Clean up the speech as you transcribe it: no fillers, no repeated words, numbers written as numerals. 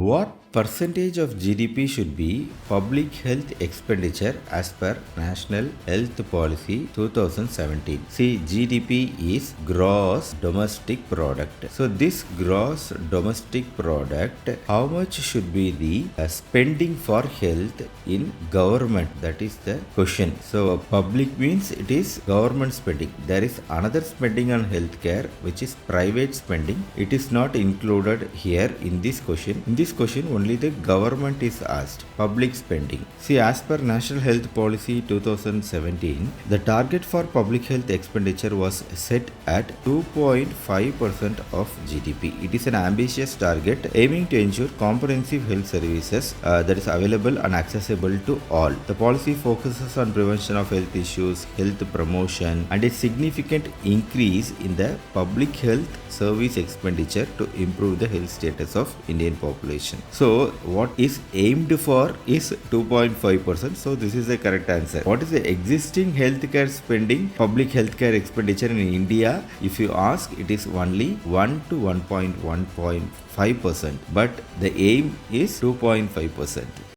What percentage of GDP should be public health expenditure as per National Health Policy 2017? See, GDP is gross domestic product. So this gross domestic product, how much should be the spending for health in government? That is the question. So public means it is government spending. There is another spending on healthcare which is private spending. It is not included here in this question. In this question only the government is asked, public spending. See, as per National Health Policy 2017, the target for public health expenditure was set at 2.5% of GDP. It is an ambitious target aiming to ensure comprehensive health services that is available and accessible to all. The policy focuses on prevention of health issues, health promotion, and a significant increase in the public health service expenditure to improve the health status of Indian population. So what is aimed for is 2.5%. So this is the correct answer. What is the existing healthcare spending, public healthcare expenditure in India? If you ask, it is only 1 to 1.5%, but the aim is 2.5%.